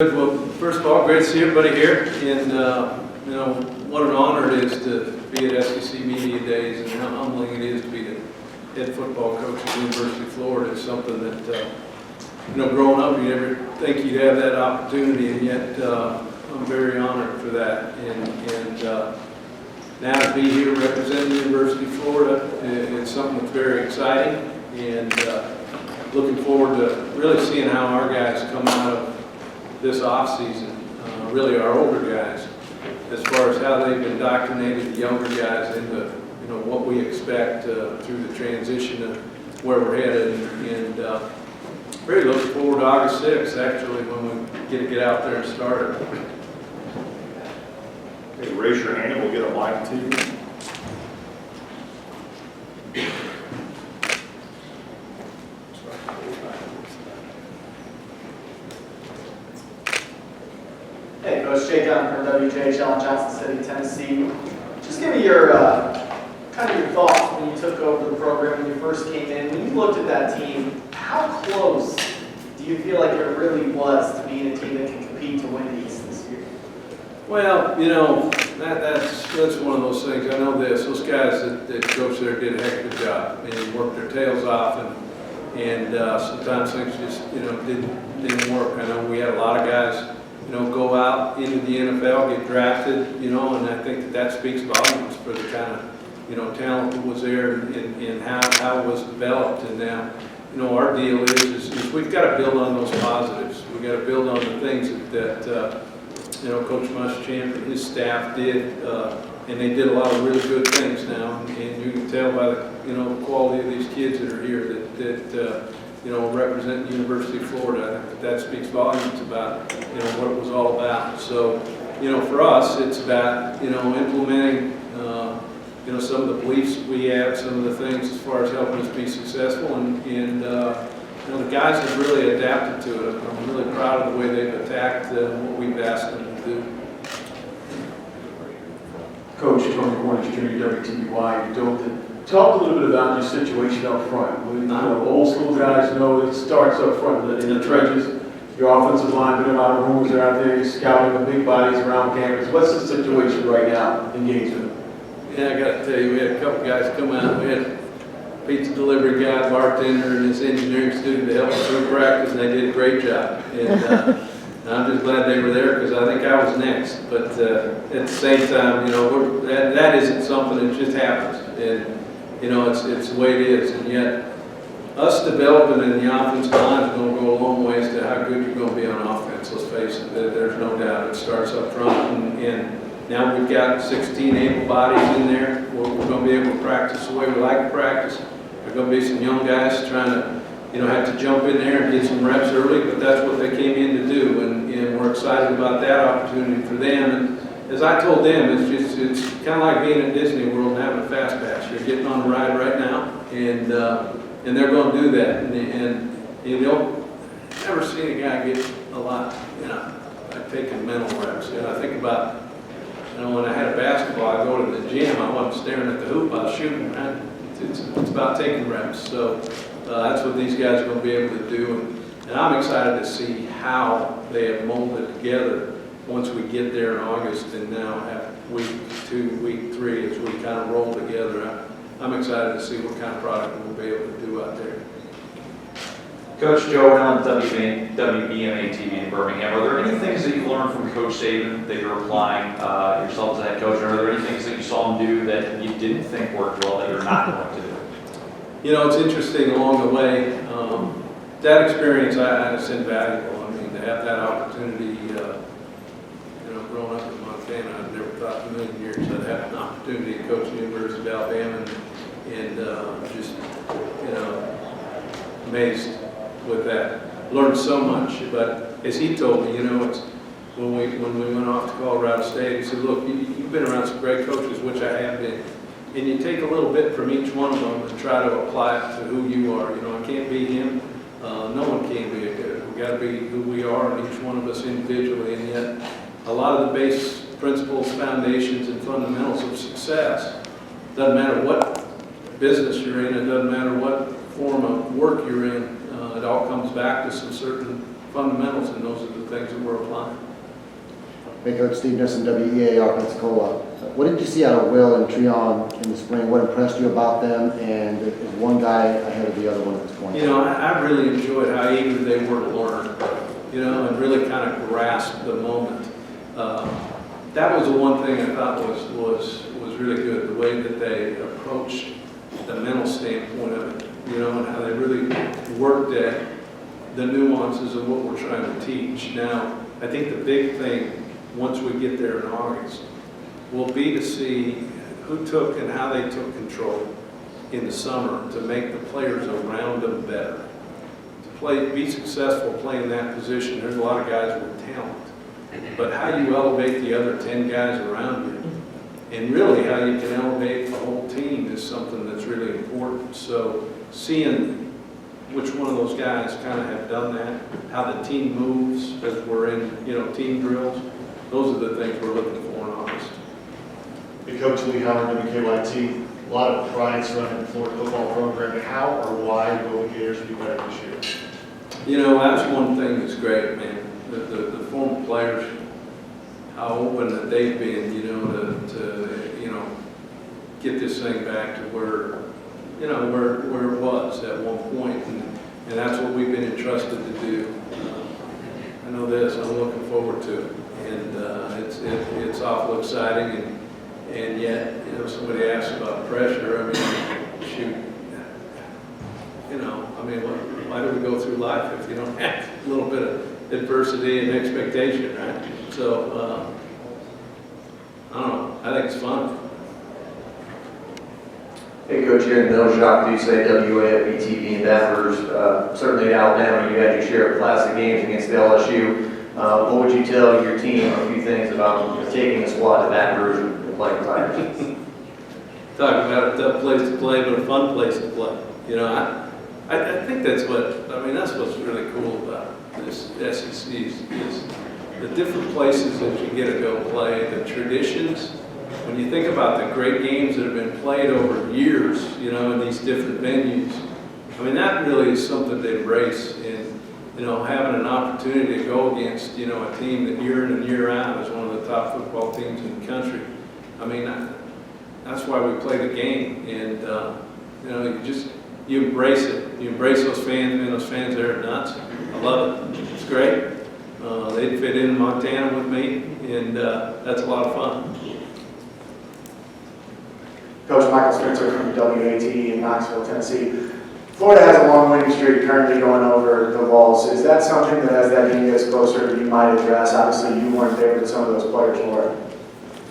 Good. Well, first of all, great to see everybody here, and what an honor it is to be at SEC Media Days, and how humbling it is to be the head football coach at the University of Florida. It's something that growing up, you never think you'd have that opportunity, and yet I'm very honored for that. And now to be here representing the University of Florida, it's something that's very exciting, and looking forward to really seeing how our guys come out of this off season, really our older guys, as far as how they've indoctrinated the younger guys into what we expect through the transition of where we're headed, and really looking forward to August 6th, actually, when we get out there and start it. Okay, raise your hand and we'll get a mic to you. Hey, Coach Jay Dunn from WJHL in Johnson City, Tennessee. Just give me your kind of your thoughts when you took over the program when you first came in. When you looked at that team, how close do you feel like it really was to being a team that can compete to win the East this year? Well, that's one of those things. I know this. Those guys that coach there did a heck of a job and worked their tails off, and sometimes things just didn't work. I know we had a lot of guys go out into the NFL, get drafted, and I think that speaks volumes for the kind of, talent that was there and how it was developed. And now, our deal is we've got to build on those positives. We've got to build on the things that Coach Muschamp and his staff did, and they did a lot of really good things now. And you can tell by the quality of these kids that are here that represent the University of Florida. I think that speaks volumes about, what it was all about. So, for us, it's about, implementing, some of the beliefs that we have, some of the things as far as helping us be successful, and the guys have really adapted to it. I'm really proud of the way they've attacked what we've asked them to do. Coach Tony Cornish, Junior WTBY, talk a little bit about your situation up front. Old school guys know it starts up front in the trenches. Your offensive line, been a lot of rumors are out there, you're scouting the big bodies around campus. What's the situation right now in Gainesville? Yeah, I got to tell you, we had a couple guys come out. We had a pizza delivery guy, bartender, and this engineering student to help us through practice, and they did a great job. And I'm just glad they were there because I think I was next. But at the same time, that isn't something that just happens. And it's the way it is, and yet us developing in the offensive line is going to go a long ways to how good you're going to be on offense. Let's face it, there's no doubt. It starts up front, and now we've got 16 able bodies in there. We're going to be able to practice the way we like to practice. There are going to be some young guys trying to, have to jump in there and get some reps early, but that's what they came in to do, and we're excited about that opportunity for them. And as I told them, it's kind of like being at Disney World and having a fast pass. You're getting on a ride right now, and they're going to do that. And you don't never see a guy get a lot, like taking mental reps. I think about, when I had a basketball, I go to the gym. I wasn't staring at the hoop. I was shooting. Right? It's about taking reps. So that's what these guys are going to be able to do. And I'm excited to see how they have molded together once we get there in August, and now have week 2, week 3 as we kind of roll together. I'm excited to see what kind of product we'll be able to do out there. Coach Joe Allen, WBMA TV in Birmingham. Are there any things that you learned from Coach Saban that you're applying yourself as a head coach? Or are there any things that you saw him do that you didn't think worked well that you're not going to do? It's interesting along the way. That experience, it's invaluable. I mean, to have that opportunity, growing up in Montana, I've never thought in a million years I'd have an opportunity to coach the University of Alabama, and just, amazed with that. Learned so much, but as he told me, it's when we went off to Colorado State, he said, look, you've been around some great coaches, which I have been, and you take a little bit from each one of them and try to apply it to who you are. I can't be him. No one can be. We've got to be who we are, and each one of us individually, and yet a lot of the base principles, foundations, and fundamentals of success, doesn't matter what business you're in, it doesn't matter what form of work you're in, it all comes back to some certain fundamentals, and those are the things that we're applying. Hey, Coach Steve Nissen, WEA Offensive Cola. What did you see out of Will and Treon in the spring? What impressed you about them? And is one guy ahead of the other one at this point? You know, I really enjoyed how eager they were to learn, you know, and really kind of grasp the moment. That was the one thing I thought was really good, the way that they approached the mental standpoint of it, you know, and how they really worked at the nuances of what we're trying to teach. Now, I think the big thing, once we get there in August, will be to see who took and how they took control in the summer to make the players around them better. To be successful playing that position, there's a lot of guys with talent. But how you elevate the other 10 guys around you, and really how you can elevate the whole team is something that's really important. So seeing which one of those guys kind of have done that, how the team moves as we're in, you know, team drills, those are the things we're looking for in August. Hey, Coach Lee Howard, WKYT, a lot of pride surrounding the Florida football program. How or why will the Gators be better this year? You know, that's one thing that's great, man. The former players, how open that they've been, you know, to you know, get this thing back to where, you know, where it was at one point, and that's what we've been entrusted to do. I know this, I'm looking forward to it, and it's awful exciting, and yet, you know, somebody asked about pressure. I mean, shoot, you know, I mean, why do we go through life if you don't have a little bit of adversity and expectation, right? So, I don't know, I think it's fun. Hey, Coach, here in Middle Shock, you say WA at BTV and Bathurst. Certainly in Alabama, you had your share of classic games against the LSU. What would you tell your team a few things about taking the squad to Baton Rouge and playing Tigers? Talk about a tough place to play, but a fun place to play. You know, I think that's what's really cool about this SEC is the different places that you get to go play, the traditions. When you think about the great games that have been played over years, you know, in these different venues, I mean, that really is something to embrace. And, you know, having an opportunity to go against, you know, a team that year in and year out is one of the top football teams in the country. I mean, that's why we play the game. And, you know, you embrace it. You embrace those fans, man, those fans there are nuts. I love it. It's great. They fit in Montana with me, and that's a lot of fun. Coach Michael Spencer from WAT in Knoxville, Tennessee. Florida has a long winning streak currently going over the Vols. Is that something that as that game gets closer you might address? Obviously you weren't there, but some of those players were.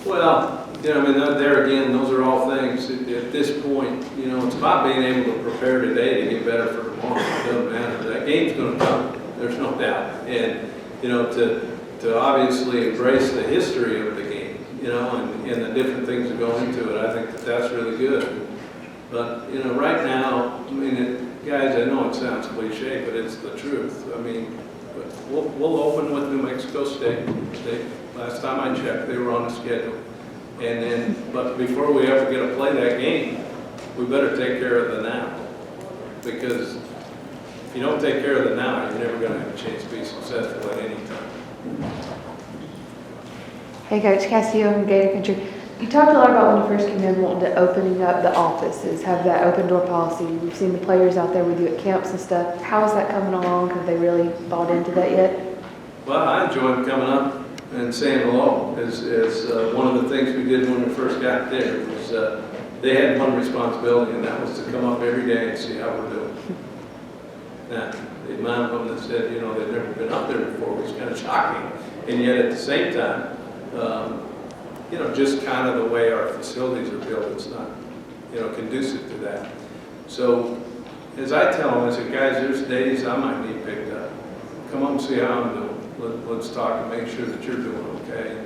Well, you know, I mean, there again, those are all things at this point, you know, it's about being able to prepare today to get better for tomorrow. It doesn't matter. That game's going to come. There's no doubt. And, you know, to obviously embrace the history of the game, you know, and the different things that go into it, I think that's really good. But, you know, right now, I mean, guys, I know it sounds cliche, but it's the truth. I mean, we'll open with New Mexico State. Last time I checked, they were on the schedule. And then, but before we ever get to play that game, we better take care of the now. Because if you don't take care of the now, you're never going to have a chance to be successful at any time. Hey Coach, Cassie from Gator Country. You talked a lot about when you first came in wanting to opening up the offices, have that open door policy. We've seen the players out there with you at camps and stuff. How is that coming along? Have they really bought into that yet? Well, I enjoyed coming up and saying hello. As one of the things we did when we first got there was they had one responsibility, and that was to come up every day and see how we're doing. Now, the amount of them that said, you know, they'd never been up there before was kind of shocking. And yet at the same time, you know, just kind of the way our facilities are built, it's not, you know, conducive to that. So as I tell them, I said, guys, there's days I might need picked up. Come up and see how I'm doing. Let's talk and make sure that you're doing okay.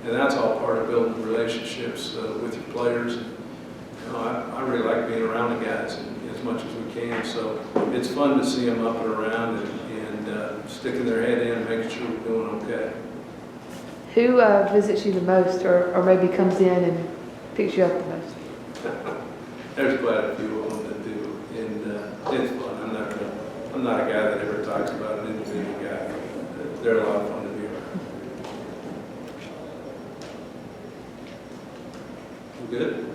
And that's all part of building relationships with your players. You know, I really like being around the guys as much as we can. So it's fun to see them up and around and sticking their head in and making sure we're doing okay. Who visits you the most or maybe comes in and picks you up the most? There's quite a few of them that do, and it's fun. I'm not a guy that ever talks about an individual guy. They're a lot of fun. Good.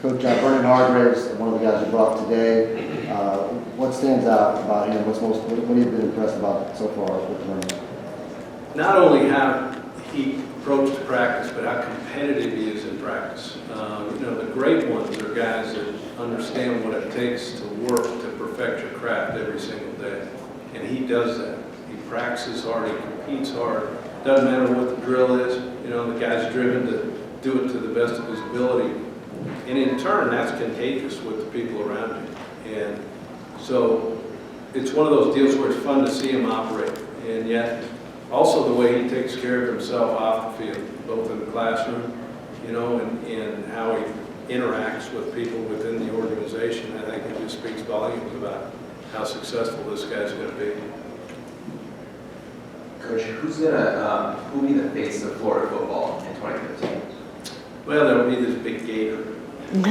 Coach, Vernon Hargraves, one of the guys you brought today, what stands out about him? What have you been impressed about so far with Vernon? Not only how he approached practice, but how competitive he is in practice. The great ones are guys that understand what it takes to work to perfect your craft every single day. And he does that. He practices hard, he competes hard. Doesn't matter what the drill is. The guy's driven to do it to the best of his ability. And in turn, that's contagious with the people around him. And so it's one of those deals where it's fun to see him operate. And yet, also the way he takes care of himself off the field, both in the classroom, and how he interacts with people within the organization. I think it just speaks volumes about how successful this guy's going to be. Coach, who'll be the face of Florida football in 2015? Well, there'll be this big Gator. Any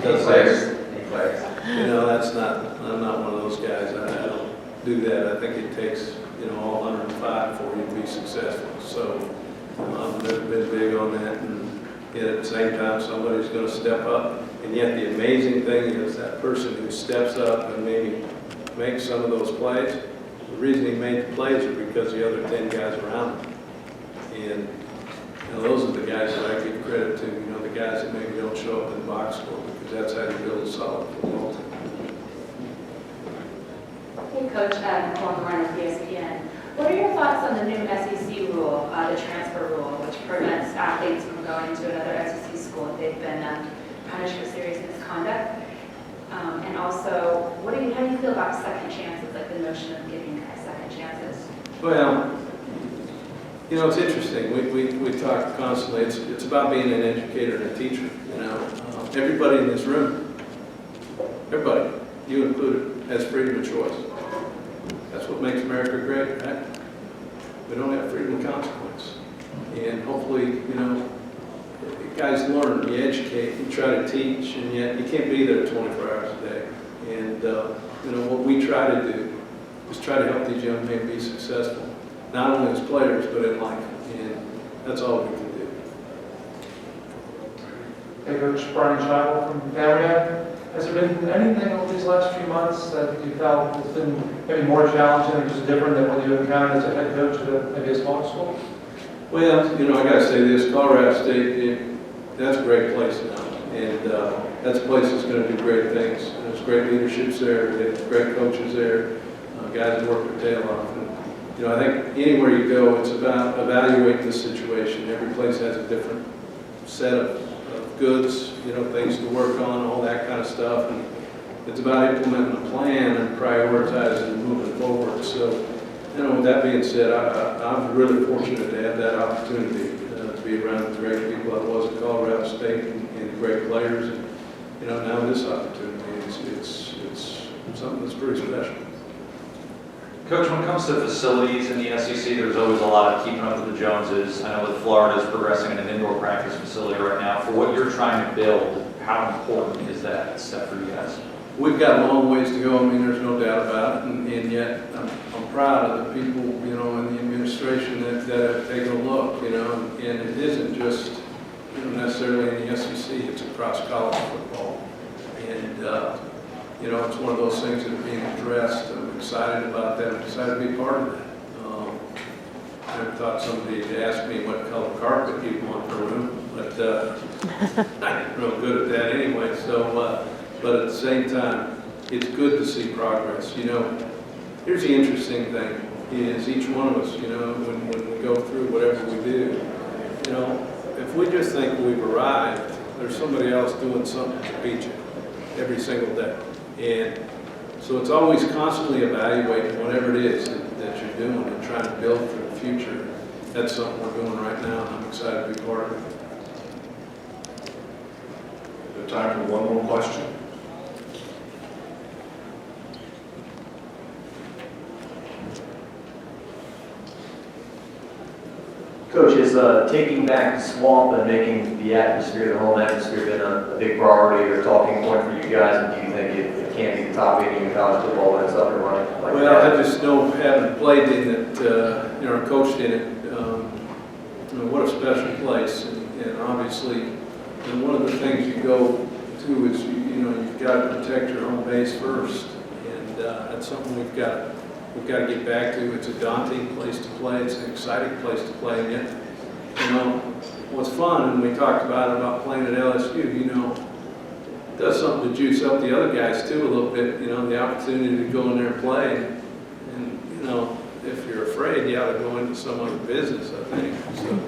players? Any players? I'm not one of those guys. I don't do that. I think it takes, all 105 for you to be successful. So I've never been big on that. And yet at the same time, somebody's going to step up. And yet the amazing thing is that person who steps up and maybe makes some of those plays, the reason he made the plays is because the other 10 guys around him. And those are the guys that I give credit to, the guys that maybe don't show up in the box score, because that's how you build a solid football team. Hey, Coach, Nicole Warren with ESPN. What are your thoughts on the new SEC rule, the transfer rule, which prevents athletes from going to another SEC school if they've been punished for serious misconduct? And also, how do you feel about second chances, like the notion of giving guys second chances? Well, it's interesting. We talk constantly. It's about being an educator and a teacher. Everybody in this room, everybody, you included, has freedom of choice. That's what makes America great, right? We don't have freedom of consequence. And hopefully, guys learn, you educate, you try to teach, and yet you can't be there 24 hours a day. And, what we try to do is try to help these young men be successful, not only as players, but in life. And that's all we can do. Hey, Coach, Brian Scheibel from Family. Has there been anything over these last few months that you felt has been maybe more challenging or just different than what you encountered as a head coach at maybe a smaller school? Well, I got to say this, Colorado State, that's a great place now. And that's a place that's going to do great things. There's great leaderships there, there's great coaches there, guys that work their tail off. And, I think anywhere you go, it's about evaluating the situation. Every place has a different set of goods, things to work on, all that kind of stuff. And it's about implementing a plan and prioritizing and moving forward. So, with that being said, I'm really fortunate to have that opportunity to be around the great people I was at Colorado State and great players. And, now this opportunity, it's something that's pretty special. Coach, when it comes to facilities in the SEC, there's always a lot of keeping up with the Joneses. I know that Florida's progressing in an indoor practice facility right now. For what you're trying to build, how important is that step for you guys? We've got a long ways to go. There's no doubt about it. And yet, I'm proud of the people, in the administration that have taken a look, and it isn't just, necessarily in the SEC. It's across college football. And, it's one of those things that are being addressed. I'm excited about that. I'm excited to be part of that. I never thought somebody had asked me what color carpet you'd want for a room, but I'm real good at that anyway. So, but at the same time, it's good to see progress. Here's the interesting thing, is each one of us, when we go through whatever we do, if we just think we've arrived, there's somebody else doing something to beat you every single day. And so it's always constantly evaluating whatever it is that you're doing and trying to build for the future. That's something we're doing right now, and I'm excited to be part of it. We have time for one more question. Coach, is taking back the swamp and making the atmosphere, the home atmosphere, been a big priority or talking point for you guys? And do you think it can't be the top meeting in college football when it's up and running like well, that? I just know, having played in it, or coached in it, what a special place. and obviously, and one of the things you go to is, you've got to protect your home base first. And that's something we've got to get back to. It's a daunting place to play. It's an exciting place to play. And yet, what's fun, and we talked about playing at LSU, it does something to juice up the other guys too a little bit, the opportunity to go in there and play. And if you're afraid, you ought to go into some other business, I think. So